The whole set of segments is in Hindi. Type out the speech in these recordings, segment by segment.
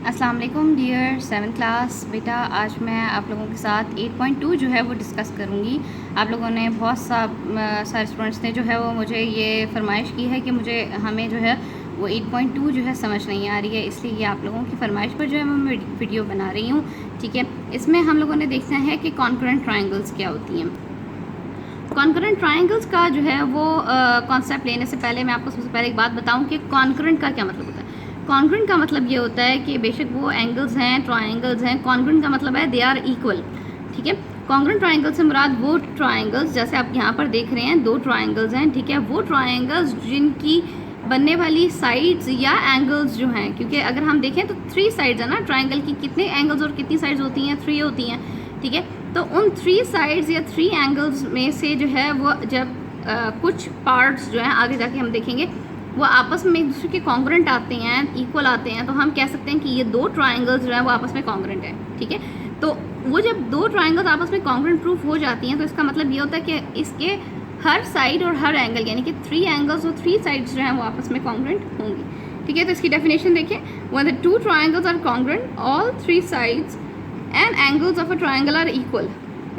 अस्सलाम वालेकुम डियर 7th क्लास बेटा। आज मैं आप लोगों के साथ 8.2 जो है वो डिस्कस करूँगी। आप लोगों ने बहुत सारे स्टूडेंट्स ने जो है वो मुझे ये फरमाइश की है कि हमें जो है वो 8.2 जो है समझ नहीं आ रही है, इसलिए ये आप लोगों की फरमाइश पर जो है मैं वीडियो बना रही हूँ। ठीक है, इसमें हम लोगों ने देखना है कि कॉन्करेंट ट्रायंगल्स क्या होती हैं। कॉन्करेंट ट्रायंगल्स का जो है वो कॉन्सेप्ट लेने से पहले मैं आपको सबसे पहले एक बात बताऊँ कि कॉन्करेंट का क्या मतलब होता है। कॉन्ग्रुएंट का मतलब ये होता है कि बेशक वो एंगल्स हैं, ट्रायंगल्स हैं, कॉन्ग्रुएंट का मतलब है दे आर इक्वल। ठीक है, कॉन्ग्रुएंट ट्रायंगल से मुराद वो ट्रायंगल्स, जैसे आप यहाँ पर देख रहे हैं दो ट्रायंगल्स हैं। ठीक है, वो ट्रायंगल्स जिनकी बनने वाली साइड्स या एंगल्स जो हैं, क्योंकि अगर हम देखें तो 3 साइड्स है ना ट्रायंगल की, कितने एंगल्स और कितनी साइड्स होती हैं? 3 होती हैं। ठीक है, तो उन 3 साइड्स या 3 एंगल्स में से जो है वो जब कुछ पार्ट्स जो हैं आगे जाके हम देखेंगे वो आपस में एक दूसरे के कॉन्ग्रुएंट आते हैं, इक्वल आते हैं, तो हम कह सकते हैं कि ये दो ट्रायंगल्स जो हैं वो आपस में कॉन्ग्रुएंट हैं। ठीक है, तो वो जब दो ट्रायंगल्स आपस में कॉन्ग्रुएंट प्रूफ हो जाती हैं तो इसका मतलब ये होता है कि इसके हर साइड और हर एंगल, यानी कि 3 एंगल्स और 3 साइड्स जो हैं वो आपस में कॉन्ग्रुएंट होंगी। ठीक है, तो इसकी डेफिनेशन देखें, when the 2 triangles are congruent all 3 sides and angles of a triangle are equal.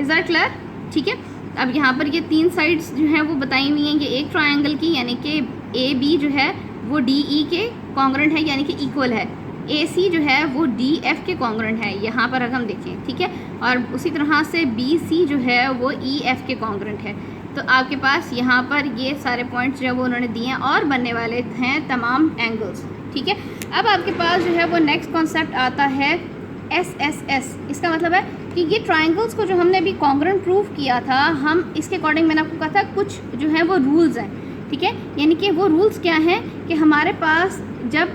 Is that clear? ठीक है, अब यहाँ पर ये 3 साइड्स जो हैं वो बताई हुई हैं, ये एक ट्रायंगल की, यानी कि ए बी जो है वो डी ई के कॉन्ग्रुएंट है, यानी कि इक्वल है। ए सी जो है वो डी एफ के कॉन्ग्रुएंट है, यहाँ पर अगर हम देखें। ठीक है, और उसी तरह से बी सी जो है वो ई एफ के कॉन्ग्रुएंट है। तो आपके पास यहाँ पर ये सारे पॉइंट्स जो है वो उन्होंने दिए हैं और बनने वाले हैं तमाम एंगल्स। ठीक है, अब आपके पास जो है वो नेक्स्ट कॉन्सेप्ट आता है एस एस एस। इसका मतलब है कि ये ट्रायंगल्स को जो हमने अभी कॉन्ग्रुएंट प्रूफ किया था, हम इसके अकॉर्डिंग मैंने आपको कहा था कुछ जो है वो रूल्स हैं। ठीक है, यानी कि वो रूल्स क्या हैं कि हमारे पास जब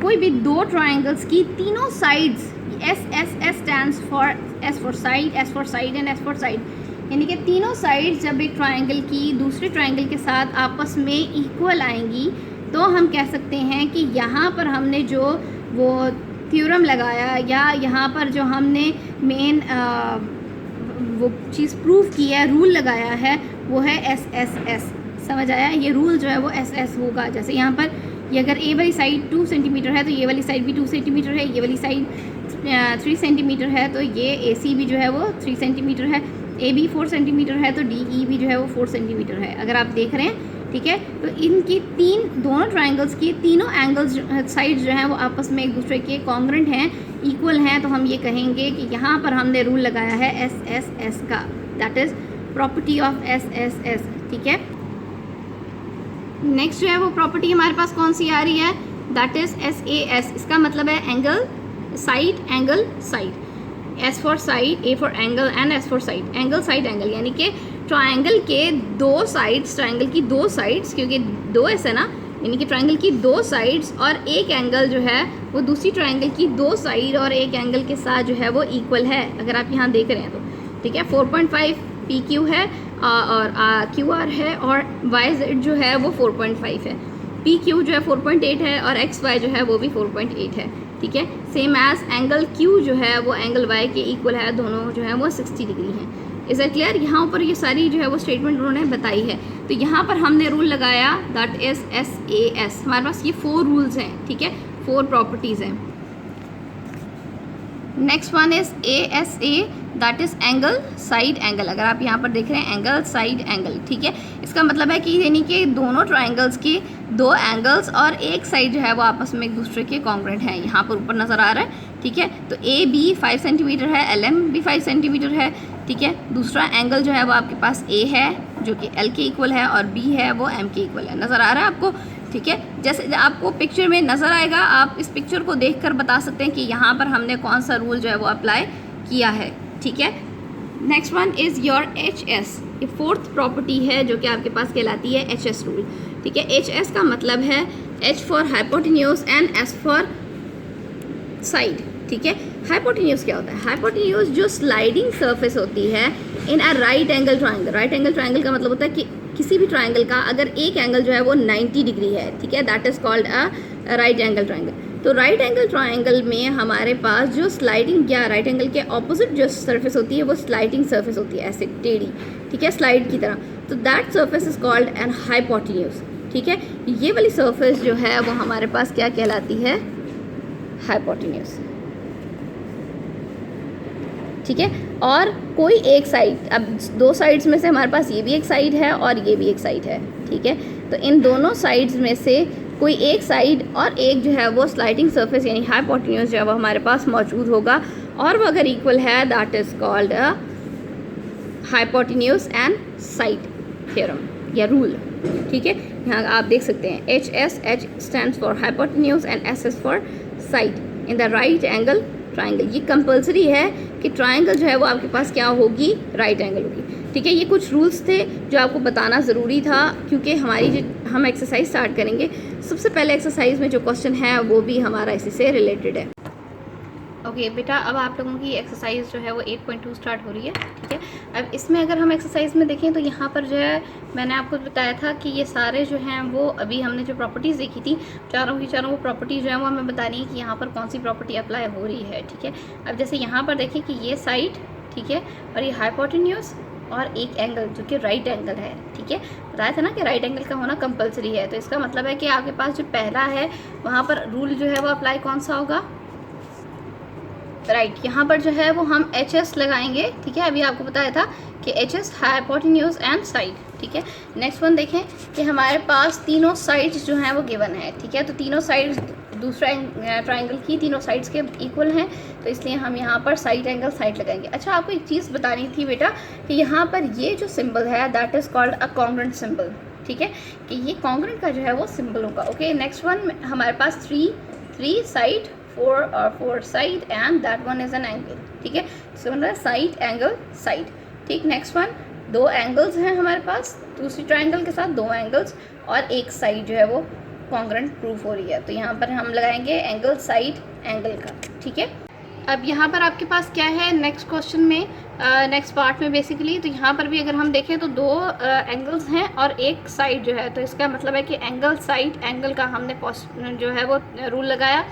कोई भी दो ट्रायंगल्स की तीनों sides, S S S stands for S for side, S for side and S for side, यानी कि तीनों साइड्स जब एक ट्रायंगल की दूसरे ट्रायंगल के साथ आपस में इक्वल आएंगी तो हम कह सकते हैं कि यहाँ पर हमने जो वो थ्योरम लगाया या यहाँ पर जो हमने मेन वो चीज़ प्रूफ की है, रूल लगाया है, वो है एस एस एस। समझ आया? ये रूल जो है वो एस एस होगा। जैसे यहाँ पर ये अगर ए वाली साइड 2 सेंटीमीटर है तो ये वाली साइड भी 2 सेंटीमीटर है, ये वाली साइड 3 सेंटीमीटर है तो ये ए सी भी जो है वो 3 सेंटीमीटर है, ए बी 4 सेंटीमीटर है तो डी ई भी जो है वो 4 सेंटीमीटर है, अगर आप देख रहे हैं। ठीक है, तो इनकी दोनों ट्रायंगल्स की तीनों एंगल्स साइड्स जो हैं वो आपस में एक दूसरे के कॉन्ग्रुएंट हैं, इक्वल हैं, तो हम ये कहेंगे कि यहाँ पर हमने रूल लगाया है एस एस एस का, that is property of S S S. ठीक है, नेक्स्ट जो है वो प्रॉपर्टी हमारे पास कौन सी आ रही है? That is S A S. इसका मतलब है angle side, angle side, S for side, A for angle and S for side, angle side angle, यानी कि ट्रायंगल के दो साइड्स, ट्रायंगल की दो साइड्स, क्योंकि 2 एस है ना, यानी कि ट्रायंगल की 2 साइड्स और एक एंगल जो है वो दूसरी ट्रायंगल की 2 साइड और एक एंगल के साथ जो है वो इक्वल है, अगर आप यहाँ देख रहे हैं तो। ठीक है, 4.5 पी क्यू है और क्यू आर है और वाई जेड जो है वो 4.5 है, पी क्यू जो है 4.8 है और एक्स वाई जो है वो भी 4.8 है। ठीक है, सेम एज एंगल क्यू जो है वो एंगल वाई के इक्वल है, दोनों जो है वो 60 डिग्री हैं। Is it clear? यहाँ पर ये सारी जो है वो स्टेटमेंट उन्होंने बताई है, तो यहाँ पर हमने रूल लगाया that is S A S. हमारे पास ये 4 रूल्स हैं। ठीक है, 4 प्रॉपर्टीज़ हैं। Next one is A S A, that is angle side angle. अगर आप यहाँ पर देख रहे हैं एंगल साइड एंगल। ठीक है, इसका मतलब है कि यानी कि दोनों ट्रायंगल्स की 2 एंगल्स और एक साइड जो है वो आपस में एक दूसरे के कॉन्ग्रुएंट हैं, यहाँ पर ऊपर नज़र आ रहा है। ठीक है, तो ए बी 5 सेंटीमीटर है, एल एम भी 5 सेंटीमीटर है। ठीक है, दूसरा एंगल जो है वो आपके पास ए है जो कि एल के इक्वल है और बी है वो एम के इक्वल है। नज़र आ रहा है आपको? ठीक है, जैसे आपको पिक्चर में नज़र आएगा, आप इस पिक्चर को देखकर बता सकते हैं कि यहाँ पर हमने कौन सा रूल जो है वो अप्लाई किया है। ठीक है, next one is your H S. ये 4th प्रॉपर्टी है जो कि आपके पास कहलाती है एच एस रूल। ठीक है, एच एस का मतलब है H for hypotenuse and S for side. ठीक है, हाइपोटेन्यूज क्या होता है? हाइपोटेन्यूज जो स्लाइडिंग सरफेस होती है in a right angle triangle. Right angle triangle का मतलब होता है कि किसी भी ट्रायंगल का अगर एक एंगल जो है वो 90 डिग्री है। ठीक है, that is called a right angle triangle. तो राइट एंगल ट्रायंगल में हमारे पास जो स्लाइडिंग या राइट एंगल के ऑपोजिट जो सरफेस होती है वो स्लाइडिंग सरफेस होती है, ऐसे टेढ़ी। ठीक है, स्लाइड की तरह। तो that surface is called an hypotenuse. ठीक है, ये वाली सरफेस जो है वो हमारे पास क्या कहलाती है? हाइपोटेन्यूज, ठीक है। और कोई एक साइड, अब दो साइड्स में से हमारे पास ये भी एक साइड है और ये भी एक साइड है, ठीक है। तो इन दोनों साइड्स में से कोई एक साइड और एक जो है वो स्लाइडिंग सरफेस यानी हाइपोटेन्यूज जो है वो हमारे पास मौजूद होगा, और वो अगर इक्वल है that is called a hypotenuse and side theorem या रूल, ठीक है। यहाँ आप देख सकते हैं H stands for hypotenuse and SS for side in the right angle triangle. ये कंपलसरी है कि ट्राइंगल जो है वो आपके पास क्या होगी, राइट एंगल होगी, ठीक है। ये कुछ रूल्स थे जो आपको बताना ज़रूरी था, क्योंकि हम एक्सरसाइज स्टार्ट करेंगे। सबसे पहले एक्सरसाइज में जो क्वेश्चन है वो भी हमारा इसी से रिलेटेड है। ओके बेटा, अब आप लोगों की एक्सरसाइज जो है वो 8.2 स्टार्ट हो रही है, ठीक है। अब इसमें अगर हम एक्सरसाइज में देखें तो यहाँ पर जो है मैंने आपको बताया था कि ये सारे जो हैं वो अभी हमने जो प्रॉपर्टीज़ देखी थी चारों की चारों वो प्रॉपर्टी जो है वो हमें बता रही है कि यहाँ पर कौन सी प्रॉपर्टी अप्लाई हो रही है, ठीक है। अब जैसे यहाँ पर देखें कि ये साइड, ठीक है, और ये हाइपोटेन्यूज और एक एंगल जो कि राइट एंगल है, ठीक है। बताया था ना कि राइट एंगल का होना कंपलसरी है, तो इसका मतलब है कि आपके पास जो पहला है वहाँ पर रूल जो है वो अप्लाई कौन सा होगा, राइट। यहाँ पर जो है वो हम HS लगाएंगे, ठीक है। अभी आपको बताया था कि HS हाइपोटेन्यूज एंड साइड, ठीक है। नेक्स्ट वन देखें कि हमारे पास तीनों साइड्स जो हैं वो गिवन है, ठीक है। तो तीनों साइड्स दूसरा ट्राइंगल की तीनों साइड्स के इक्वल हैं, तो इसलिए हम यहाँ पर साइड एंगल साइड लगाएंगे। अच्छा, आपको एक चीज़ बतानी थी बेटा कि यहाँ पर ये जो सिंबल है that is called a congruent symbol, ठीक है, कि ये कॉन्ग्रुएंट का जो है वो सिंबल होगा। ओके, नेक्स्ट वन हमारे पास three side 4 side and that one is an angle, ठीक है। सो मतलब साइड एंगल साइड, ठीक। नेक्स्ट वन दो एंगल्स हैं हमारे पास दूसरी ट्राइंगल के साथ, दो एंगल्स और एक साइड जो है वो कॉन्ग्रुएंट प्रूफ हो रही है, तो यहाँ पर हम लगाएंगे एंगल साइड एंगल का, ठीक है। अब यहाँ पर आपके पास क्या है नेक्स्ट क्वेश्चन में, नेक्स्ट पार्ट में बेसिकली, तो यहाँ पर भी अगर हम देखें तो दो एंगल्स हैं और एक साइड जो है, तो इसका मतलब है कि एंगल साइड एंगल का हमने जो है वो रूल लगाया।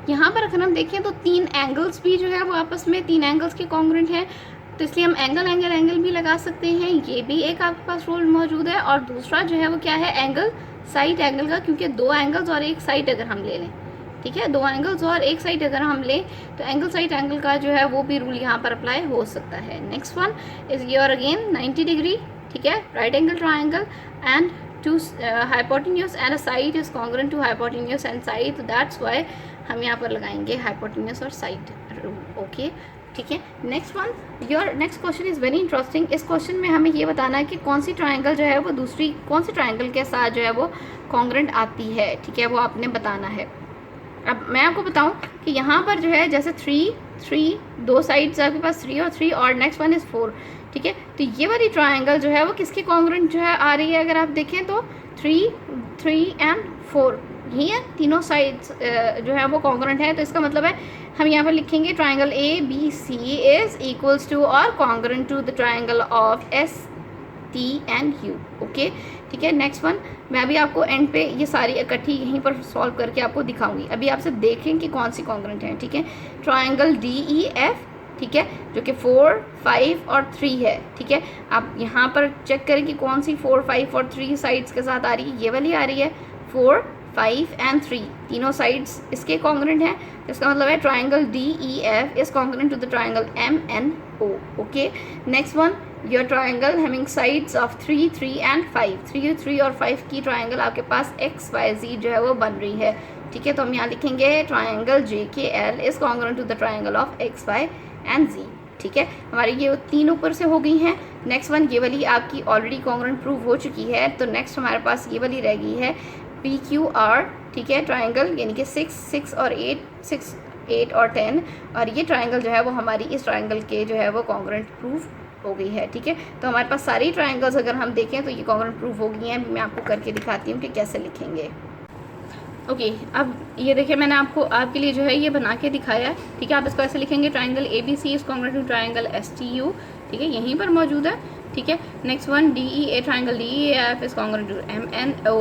यहाँ पर अगर हम देखें तो तीन एंगल्स भी जो है वो आपस में तीन एंगल्स के कॉन्ग्रुएंट हैं, तो इसलिए हम एंगल एंगल एंगल भी लगा सकते हैं। ये भी एक आपके पास रूल मौजूद है। और दूसरा जो है वो क्या है, एंगल साइड एंगल का, क्योंकि दो एंगल्स और एक साइड अगर हम ले लें, ठीक है, दो एंगल्स और एक साइड अगर हम लें तो एंगल साइड एंगल का जो है वो भी रूल यहाँ पर अप्लाई हो सकता है। Next one is your again 90 degree, ठीक है, right angle triangle and to hypotenuse and a side is congruent to hypotenuse and side, तो दैट्स वाई हम यहाँ पर लगाएंगे हाइपोटेन्यूज और साइड रूल। ओके, ठीक है। Next one, your next question is very interesting. इस क्वेश्चन में हमें ये बताना है कि कौन सी ट्राइंगल जो है वो दूसरी कौन सी ट्राइंगल के साथ जो है वो कॉन्ग्रुएंट आती है, ठीक है, वो आपने बताना है। अब मैं आपको बताऊं कि यहाँ पर जो है जैसे थ्री दो साइड्स आपके पास 3 और नेक्स्ट वन इज़ 4, ठीक है। तो ये वाली ट्राइंगल जो है वो किसके कॉन्ग्रुएंट जो है आ रही है, अगर आप देखें तो 3 एंड 4 यही है, तीनों साइड्स जो है वो कॉन्ग्रुएंट है। तो इसका मतलब है हम यहाँ पर लिखेंगे triangle ABC is equals to और congruent to the triangle of ST and U। Okay, ठीक है। नेक्स्ट वन मैं अभी आपको एंड पे ये सारी इकट्ठी यहीं पर सॉल्व करके आपको दिखाऊंगी। अभी आपसे देखें कि कौन सी कॉन्ग्रुएंट है, ठीक है। ट्राइंगल DEF, ठीक है, जो कि 4, 5 और 3 है, ठीक है। आप यहाँ पर चेक करें कि कौन सी 4, 5 और 3 साइड्स के साथ आ रही है। ये वाली आ रही है 4, 5 एंड 3, तीनों साइड्स इसके कॉन्ग्रुएंट हैं। इसका मतलब है triangle DEF is congruent to the triangle MNO। Okay, next one your triangle having sides of 3 and 5, 3 और 5 की ट्राइंगल आपके पास XYZ जो है वो बन रही है, ठीक है। तो हम यहाँ लिखेंगे triangle JKL is congruent to the triangle of XY and Z, ठीक है। हमारी ये तीन ऊपर से हो गई हैं। नेक्स्ट वन ये वाली आपकी ऑलरेडी कॉन्ग्रुएंट प्रूव हो चुकी है, तो नेक्स्ट हमारे पास ये वाली रह गई है PQR, ठीक है, ट्राइंगल यानी कि 6 और 8 और 10, और ये ट्राइंगल जो है वो हमारी इस ट्राइंगल के जो है वो कॉन्ग्रुएंट प्रूव हो गई है, ठीक है। तो हमारे पास सारी ट्राइंगल्स अगर हम देखें तो ये कॉन्ग्रुएंट प्रूव हो गई हैं। मैं आपको करके दिखाती हूँ कि कैसे लिखेंगे। ओके, अब ये देखिए मैंने आपके लिए जो है ये बना के दिखाया है, ठीक है। आप इसको ऐसे लिखेंगे triangle ABC is congruent to triangle STU, ठीक है, यहीं पर मौजूद है, ठीक है। Next one DEA triangle DEF is congruent to MNO,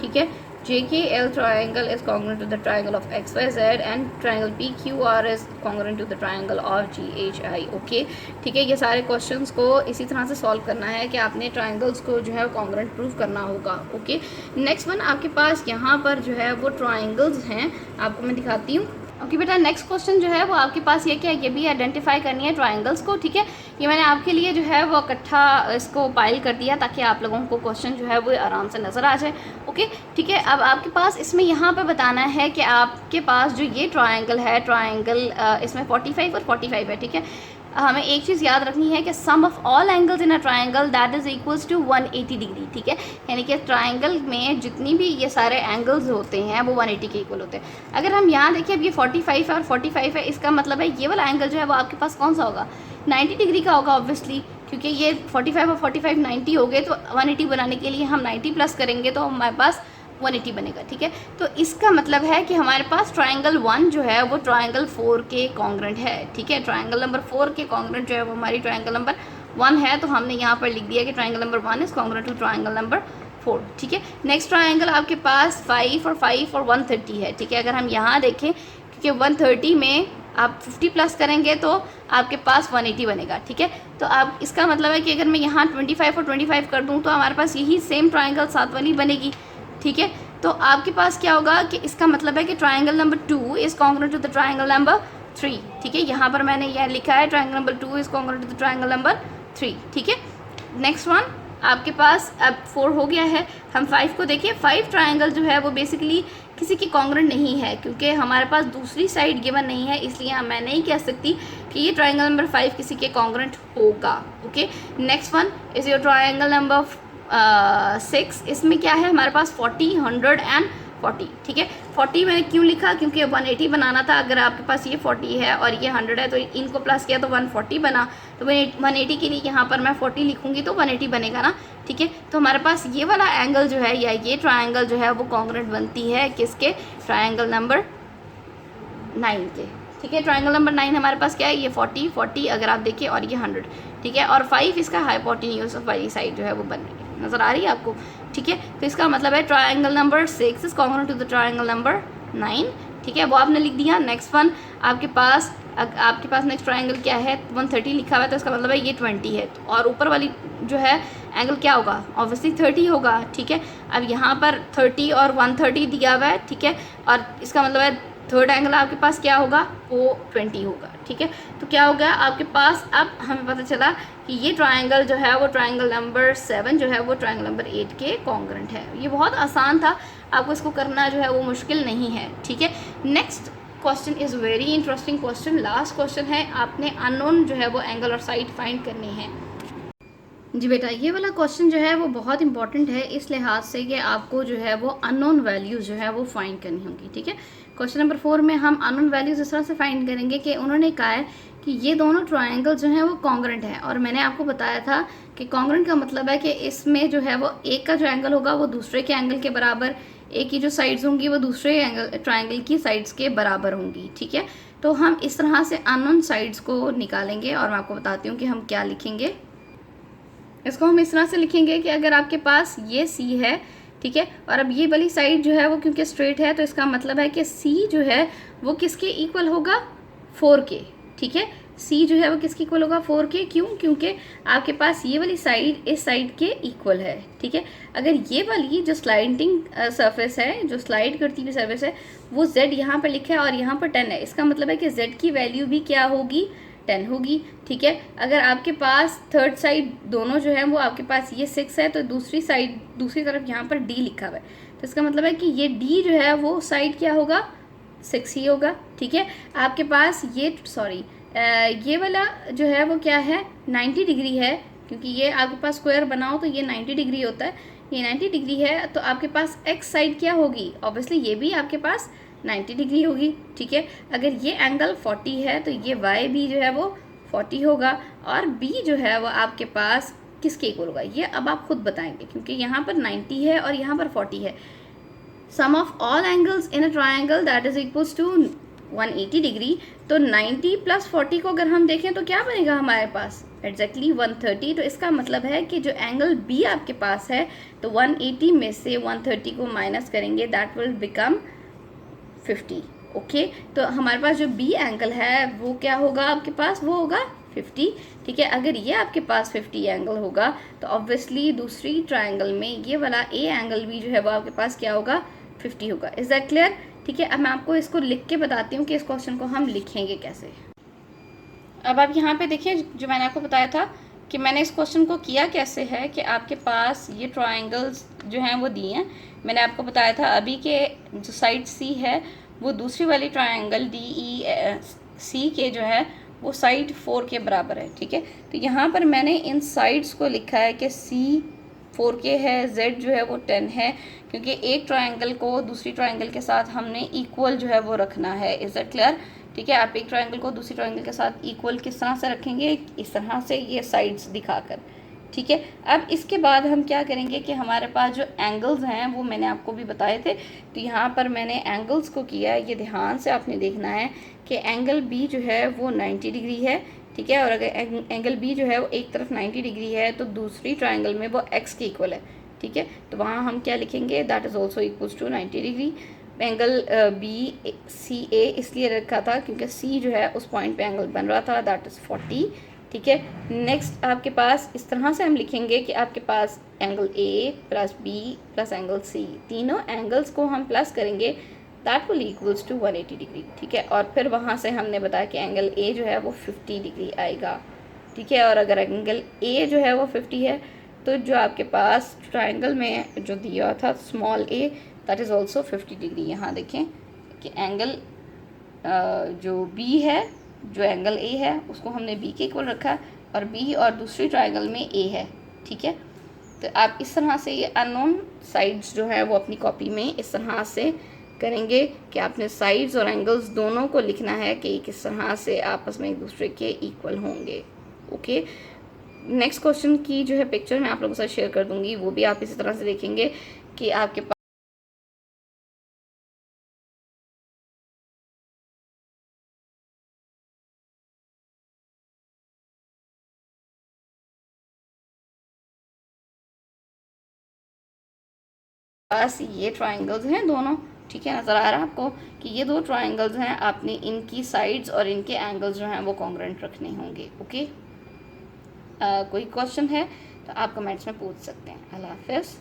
ठीक है। JKL triangle is congruent to the triangle of XYZ and triangle PQR is congruent to the triangle of GHI। Okay, ठीक है। ये सारे क्वेश्चंस को इसी तरह से सॉल्व करना है कि आपने ट्राइंगल्स को जो है कॉन्ग्रुएंट प्रूव करना होगा। ओके, नेक्स्ट वन आपके पास यहाँ पर जो है वो ट्राइंगल्स हैं, आपको मैं दिखाती हूँ। ओके बेटा, नेक्स्ट क्वेश्चन जो है वो आपके पास ये क्या है, ये भी आइडेंटिफाई करनी है ट्राइंगल्स को, ठीक है। ये मैंने आपके लिए जो है वो इकट्ठा इसको पाइल कर दिया ताकि आप लोगों को क्वेश्चन जो है वो आराम से नज़र आ जाए। ओके ठीक है, अब आपके पास इसमें यहाँ पे बताना है कि आपके पास जो ये ट्राइंगल है, ट्राइंगल इसमें 45 और 45 है, ठीक है। हमें एक चीज़ याद रखनी है कि sum of all angles in a triangle that is equals to 180 degree, ठीक है। यानी कि ट्राइंगल में जितनी भी ये सारे एंगल्स होते हैं वो 180 के इक्वल होते हैं। अगर हम यहाँ देखिए, अब ये 45 है और 45 है, इसका मतलब है ये वाला एंगल जो है वो आपके पास कौन सा होगा, 90 डिग्री का होगा ऑब्वियसली, क्योंकि ये 45 और 45 90 हो गए, तो 180 बनाने के लिए हम 90 प्लस करेंगे तो हमारे पास 180 बनेगा, ठीक है। तो इसका मतलब है कि हमारे पास ट्राइंगल 1 जो है वो ट्राइंगल 4 के कॉन्ग्रेंट है, ठीक है। ट्राइंगल नंबर 4 के कॉन्ग्रेंट जो है वो हमारी ट्राइंगल नंबर 1 है, तो हमने यहाँ पर लिख दिया कि triangle number 1 is congruent to triangle number 4, ठीक है। नेक्स्ट ट्राइंगल आपके पास 5 और 5 और 130 है, ठीक है। अगर हम यहाँ देखें, क्योंकि 130 में आप 50 प्लस करेंगे तो आपके पास 180 बनेगा, ठीक है। तो आप इसका मतलब है कि अगर मैं यहाँ 25 और 25 कर दूँ तो हमारे पास यही सेम ट्राइंगल 7 वाली बनेगी, ठीक है। तो आपके पास क्या होगा कि इसका मतलब है कि triangle number 2 is congruent to the triangle number 3, ठीक है। यहाँ पर मैंने यह लिखा है triangle number 2 is congruent to the triangle number 3, ठीक है। नेक्स्ट वन आपके पास अब 4 हो गया है। हम 5 को देखिए, 5 ट्राइंगल जो है वो बेसिकली किसी की कॉन्ग्रुएंट नहीं है, क्योंकि हमारे पास दूसरी साइड गिवन नहीं है, इसलिए मैं नहीं कह सकती कि ये ट्राइंगल नंबर 5 किसी के कॉन्ग्रुएंट होगा, okay. Next one is your triangle number 6। इसमें क्या है हमारे पास 40, 100 एंड 40, ठीक है। 40 मैंने क्यों लिखा, क्योंकि 180 बनाना था। अगर आपके पास ये 40 है और ये 100 है तो इनको प्लस किया तो 140 बना, तो 180 के लिए यहाँ पर मैं 40 लिखूँगी तो 180 बनेगा ना, ठीक है। तो हमारे पास ये वाला एंगल जो है या ये ट्राइंगल जो है वो कॉन्ग्रुएंट बनती है किसके, ट्राइंगल नंबर 9 के, ठीक है। ट्राइंगल नंबर 9 हमारे पास क्या है, ये 40, 40 अगर आप देखिए और ये 100, ठीक है। और 5 इसका हाइपोटेन्यूज वाली साइड जो है वो बन रही है, नज़र आ रही है आपको, ठीक है। तो इसका मतलब है triangle number 6 is congruent to the triangle number 9, ठीक है। वो आपने लिख दिया। नेक्स्ट वन आपके पास नेक्स्ट ट्राइंगल क्या है, 130 लिखा हुआ है, तो इसका मतलब है ये 20 है, और ऊपर वाली जो है एंगल क्या होगा, ऑब्वियसली 30 होगा, ठीक है। अब यहाँ पर 30 और 130 दिया हुआ है, ठीक है, और इसका मतलब है थर्ड एंगल आपके पास क्या होगा, वो 20 होगा, ठीक है। तो क्या हो गया आपके पास, अब हमें पता चला कि ये ट्राइंगल जो है वो ट्राइंगल नंबर 7 जो है वो ट्राइंगल नंबर 8 के कॉन्ग्रुएंट है। ये बहुत आसान था, आपको इसको करना जो है वो मुश्किल नहीं है, ठीक है। Next question is very interesting question, last question है, आपने अननोन जो है वो एंगल और साइड फाइंड करनी है। जी बेटा, ये वाला क्वेश्चन जो है वो बहुत इंपॉर्टेंट है इस लिहाज से कि आपको जो है वो अननोन वैल्यूज़ जो है वो फाइंड करनी होगी, ठीक है। क्वेश्चन नंबर 4 में हम अननोन वैल्यूज़ इस तरह से फाइंड करेंगे कि उन्होंने कहा है कि ये दोनों ट्राइंगल जो हैं वो कॉन्ग्रुएंट है, और मैंने आपको बताया था कि कॉन्ग्रुएंट का मतलब है कि इसमें जो है वो एक का जो एंगल होगा वो दूसरे के एंगल के बराबर, एक की जो साइड्स होंगी वो दूसरे एंगल ट्राइंगल की साइड्स के बराबर होंगी, ठीक है। तो हम इस तरह से अननोन साइड्स को निकालेंगे, और मैं आपको बताती हूँ कि हम क्या लिखेंगे। इसको हम इस तरह से लिखेंगे कि अगर आपके पास ये C है, ठीक है, और अब ये वाली साइड जो है वो क्योंकि स्ट्रेट है, तो इसका मतलब है कि C जो है वो किसके इक्वल होगा, 4 के, ठीक है। C जो है वो किसके इक्वल होगा, 4 के, क्यों, क्योंकि आपके पास ये वाली साइड इस साइड के इक्वल है, ठीक है। अगर ये वाली जो स्लाइडिंग सरफेस है, जो स्लाइड करती हुई सरफेस है, वो Z यहाँ पर लिखा है और यहाँ पर 10 है, इसका मतलब है कि Z की वैल्यू भी क्या होगी, 10 होगी, ठीक है। अगर आपके पास थर्ड साइड दोनों जो है वो आपके पास ये 6 है, तो दूसरी साइड दूसरी तरफ यहाँ पर D लिखा हुआ है, तो इसका मतलब है कि ये D जो है वो साइड क्या होगा, 6 ही होगा, ठीक है। आपके पास ये वाला जो है वो क्या है, 90 डिग्री है, क्योंकि ये आपके पास स्क्वायर बनाओ तो ये 90 डिग्री होता है, ये 90 डिग्री है, तो आपके पास X साइड क्या होगी, ऑब्वियसली ये भी आपके पास 90 डिग्री होगी, ठीक है। अगर ये एंगल 40 है तो ये Y भी जो है वो 40 होगा, और B जो है वो आपके पास किसके इक्वल होगा, ये अब आप खुद बताएंगे, क्योंकि यहाँ पर 90 है और यहाँ पर 40 है। Sum of all angles in a triangle that is equals to 180 degree, तो 90 प्लस 40 को अगर हम देखें तो क्या बनेगा हमारे पास, एग्जैक्टली 130। तो इसका मतलब है कि जो एंगल B आपके पास है, तो 180 में से 130 को माइनस करेंगे, दैट विल बिकम 50, ओके। तो हमारे पास जो B एंगल है वो क्या होगा आपके पास, वो होगा 50, ठीक है। अगर ये आपके पास 50 एंगल होगा तो ऑब्वियसली दूसरी ट्राइंगल में ये वाला A एंगल भी जो है वो आपके पास क्या होगा, 50 होगा। Is that clear. ठीक है, अब मैं आपको इसको लिख के बताती हूँ कि इस क्वेश्चन को हम लिखेंगे कैसे। अब आप यहाँ पे देखिए, जो मैंने आपको बताया था कि मैंने इस क्वेश्चन को किया कैसे है कि आपके पास ये ट्रायंगल्स जो हैं वो दिए हैं। मैंने आपको बताया था अभी के जो साइड सी है वो दूसरी वाली ट्रायंगल DEC के जो है वो साइड 4 के बराबर है। ठीक है, तो यहाँ पर मैंने इन साइड्स को लिखा है कि C 4K है, Z जो है वो 10 है, क्योंकि एक ट्रायंगल को दूसरी ट्रायंगल के साथ हमने इक्वल जो है वो रखना है। Is that clear? ठीक है, आप एक ट्रायंगल को दूसरी ट्रायंगल के साथ इक्वल किस तरह से रखेंगे, इस तरह से ये साइड्स दिखाकर। ठीक है, अब इसके बाद हम क्या करेंगे कि हमारे पास जो एंगल्स हैं वो मैंने आपको भी बताए थे, तो यहाँ पर मैंने एंगल्स को किया है। ये ध्यान से आपने देखना है कि एंगल B जो है वो 90 डिग्री है। ठीक है, और अगर एंगल B जो है वो एक तरफ 90 डिग्री है तो दूसरी ट्रायंगल में वो x के इक्वल है। ठीक है, तो वहाँ हम क्या लिखेंगे, that is also equals to 90 degree. Angle BCA इसलिए रखा था क्योंकि C जो है उस पॉइंट पे एंगल बन रहा था, दैट इज़ 40। ठीक है, नेक्स्ट आपके पास इस तरह से हम लिखेंगे कि आपके पास angle A plus B plus angle C, तीनों एंगल्स को हम प्लस करेंगे, that will equals to 180 degree. ठीक है, और फिर वहाँ से हमने बताया कि एंगल A जो है वो 50 डिग्री आएगा। ठीक है, और अगर एंगल A जो है वो 50 है तो जो आपके पास ट्रायंगल में जो दिया था small a, that is also 50 degree. यहाँ देखें कि एंगल जो B है, जो एंगल A है उसको हमने B के इक्वल रखा और B और दूसरी ट्रायंगल में A है। ठीक है, तो आप इस तरह से ये अननोन साइड्स जो है वो अपनी कॉपी में इस तरह से करेंगे कि आपने साइड्स और एंगल्स दोनों को लिखना है कि किस तरह से आपस में एक दूसरे के इक्वल होंगे। ओके, नेक्स्ट क्वेश्चन की जो है पिक्चर मैं आप लोगों के साथ शेयर कर दूंगी, वो भी आप इसी तरह से देखेंगे कि आपके पास ये ट्रायंगल्स हैं दोनों। ठीक है, नज़र आ रहा है आपको कि ये दो ट्रायंगल्स हैं, आपने इनकी साइड्स और इनके एंगल्स जो हैं वो कॉन्ग्रुएंट रखने होंगे। ओके, कोई क्वेश्चन है तो आप कमेंट्स में पूछ सकते हैं। अल्लाह हाफ़िज़।